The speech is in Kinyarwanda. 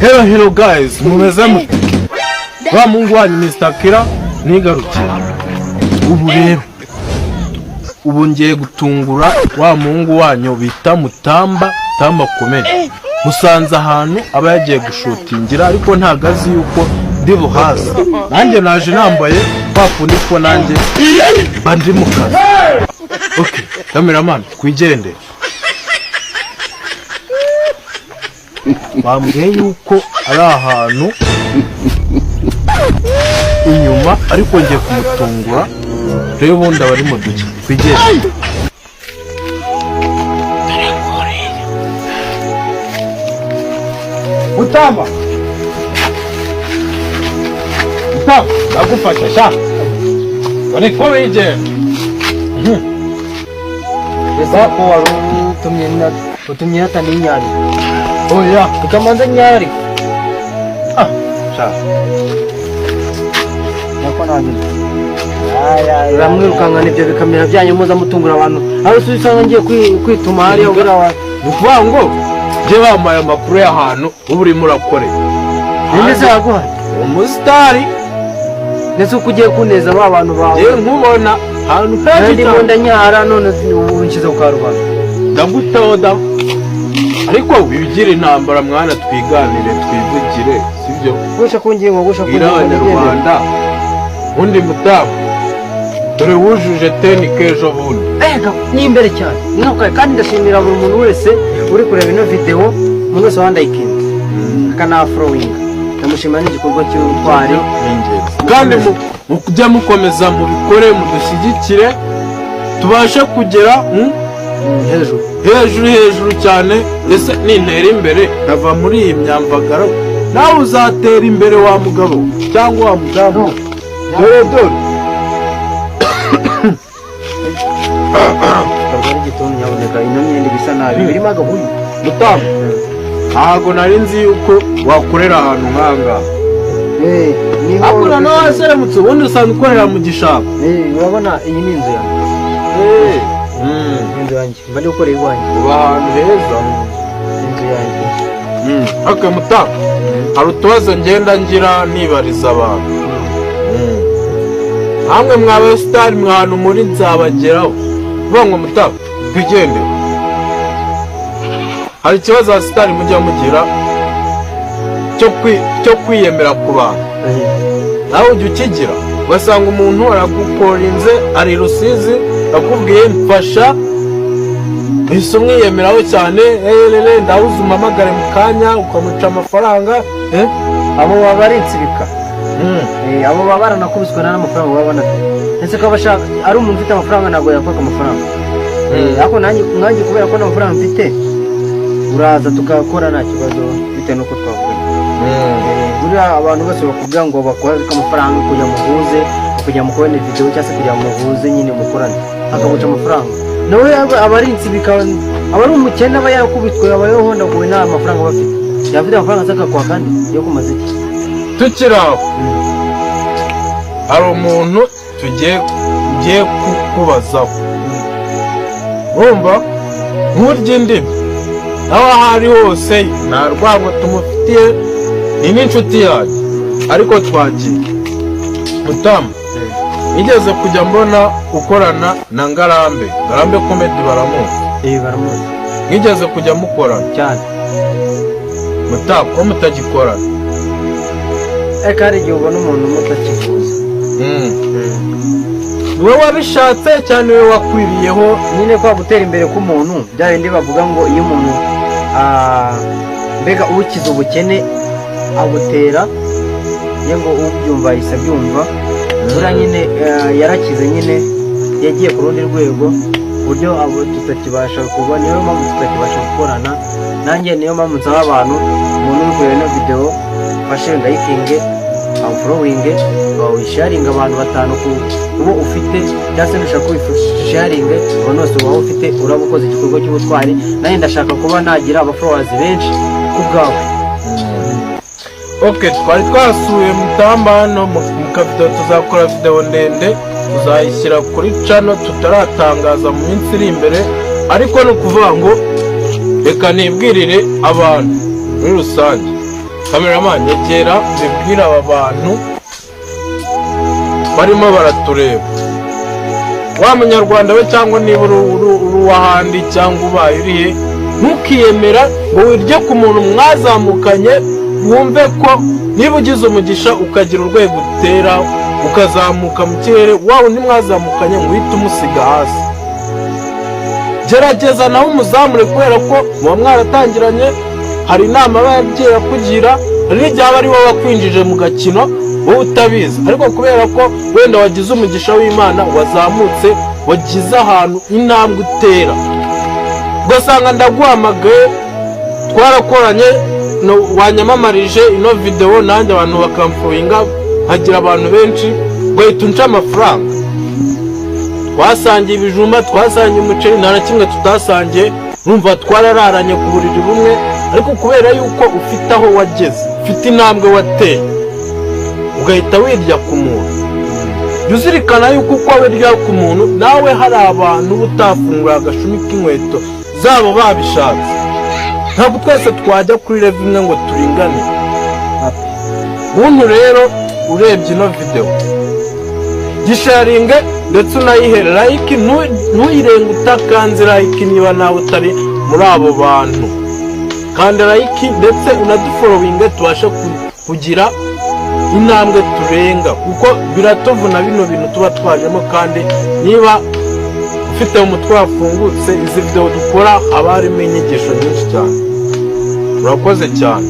Hello guys, mumeze mute? Wa Mungu wanyu Mr. Kira nigarukiye. Ubu rero ubu ngiye gutungura wa Mungu wanyu bita Mutamba Comedy. Musanze ahantu aba yagiye gushutingira ariko ntagazi yuko ndibo haza. Nanjye naje nambaye papu niko nanjye bandi mu kazi. Okay, cameraman twijende. Bambwiye yuko ari ahantu inyuma ariko ngiye kumutungura rero ubundi abari mu duce twigende. Mutamba ndagufasha sha bone ko wigende. Esa ko wari utumye hata n'inyari. Oya Tukamanza nyari. Sha Nako naje. Ramwirukanga n'ibyo bikamera byanyu muza mutungura abantu. Aho usanga ngiye kwituma hari ubura wa. Uvuga ngo je bamaye amakuru y'ahantu uburi murakore. Ninde se yaguha? Umusitari ndetse ukugiye kuneza ba bantu bawe. Je nkubona ahantu kandi bonda nyara none ubunkiza ukarubana. Ndagutoda ariko wigira intambara mwana twiganire twivugire sibyo gusha kungingo Rwanda undi Mutamba dore wujuje 10 kejo bundi ni imbere cyane nako kandi ndashimira buri muntu wese uri kureba ino video umuntu wese wandayikinze kana following ndamushimira n'igikorwa cy'ubutwari kandi mukujya mukomeza mu bikore mudushyigikire tubashe kugera hejuru cyane. Ese nintera imbere nkava muri iyi myambagaro nawe uzatera imbere wa mugabo cyangwa wa mudamu. Dore kabari gitonye nyaboneka ino myenda bisa nabi birimo agahuyu Mutamba ntago nari nzi yuko wakorera ahantu nkanga. Akura no aseremutse ubundi usanzwe ukorera mu gishaka. Urabona iyi ni inzu yanjye. Inzu yanjye mbari gukorera iwanjye uba ahantu heza. Inzu yanjye Okay Mutamba hari utubazo ngenda ngira nibariza abantu. Hamwe mwabe star mwana muri nzabageraho bongo Mutamba twigende. Hari ikibazo star mujya mugira cyo kwiyemera ku bantu. Nawe ujye ukigira wasanga umuntu aragukorinze ari Rusizi akubwiye mfasha ese umwiyemeraho cyane ndahuze umamagare mu kanya ukamuca amafaranga abo baba ari insibika. Abo baba baranakubiswe n'amafaranga babona ndetse ko bashaka ari umuntu ufite amafaranga nago yakwaka amafaranga. Ariko nanjye kubera ko n'amafaranga mfite uraza tukakora nta kibazo bitewe nuko twavuye. Buriya abantu bose bakubwira ngo bakora amafaranga kujya muhuze kujya mukubona video cyangwa se kujya muhuze nyine mukorane akaguca amafaranga nawe abari insibika abari umukene aba yakubitwe aba yohonda ngo nta amafaranga bafite yafite amafaranga asaka kwa kandi yo kumaziki tukiraho. Hari umuntu tugiye kubazaho urumva nkurya indimi aho ahari hose nta rwango tumufitiye ni n'inshuti yanjye ariko twagiye. Mutamba igeze kujya mbona ukorana na Ngarambe Comedy baramuzi. Baramuzi ngigeze kujya mukorana cyane. Mutamba ko mutagikorana ari igihe ubona umuntu mutakifuza wowe wabishatse cyane wowe wakwiriyeho nyine kwa gutera imbere k'umuntu bya bindi bavuga ngo iyo umuntu mbega ukiza ubukene abutera ngo ubyumva yise byumva bura nyine yarakize nyine yagiye ku rundi rwego buryo abo tutakibasha kubona niyo mpamvu tutakibasha gukorana. Nanjye niyo mpamvu nsaba abantu umuntu uri kureba ino video fashe ndayikinge following sharing abantu batanu kubo ufite cyase ndashaka kubisharinge abantu bose waba ufite urabukoze igikorwa cy'ubutwari. Nanjye ndashaka kuba nagira abafollowers benshi kubwawe. Okay twari twasuye Mutamba hano mu kavido tuzakora video ndende tuzayishyira kuri channel tutaratangaza mu minsi iri imbere ariko no kuvuga ngo reka nibwirire abantu muri rusange Cameraman yegera zibwira aba bantu barimo baratureba, wa munyarwanda we cyangwa niba uri wahandi cyangwa ubaye urihe, ntukiyemera ngo wirye ku muntu mwazamukanye, wumve ko niba ugize umugisha ukagira urwego utera ukazamuka mu kirere, wawe ntimwazamukanye ngo uhite umusiga hasi. Gerageza nawe umuzamure kubera ko muba mwaratangiranye, hari inama aba yagiye akugira, hari n'igihe aba ari wowe wakwinjije mu gakino wowe utabizi, ariko kubera ko wenda wagize umugisha w'Imana wazamutse, wagize ahantu intambwe utera, ugasanga ndaguhamagaye twarakoranye wanyamamarije ino video nanjye abantu bakamfuhinga, hagira abantu benshi ugahita unca amafaranga. Twasangiye ibijumba, twasangiye umuceri, nta na kimwe tutasangiye, numva twarararanye ku buriri bumwe, ariko kubera yuko ufite aho wageze, ufite intambwe wateye, ugahita wirya ku muntu. Jya uzirikana yuko uko wirya ku muntu nawe hari abantu utafungura agashumi k'inkweto zabo babishatse. Ntabwo twese twajya kuri level imwe ngo turingane. Buntu rero urebye ino video gisharinge ndetse unayihere like, ntuyirenge utakanze like niba nawe utari muri abo bantu, kandi like ndetse unadufollowinge tubashe kugira intambwe turenga, kuko biratuvuna bino bintu tuba twajemo, kandi niba ufite umutwe wafungutse izi video dukora haba harimo inyigisho nyinshi cyane. Urakoze cyane.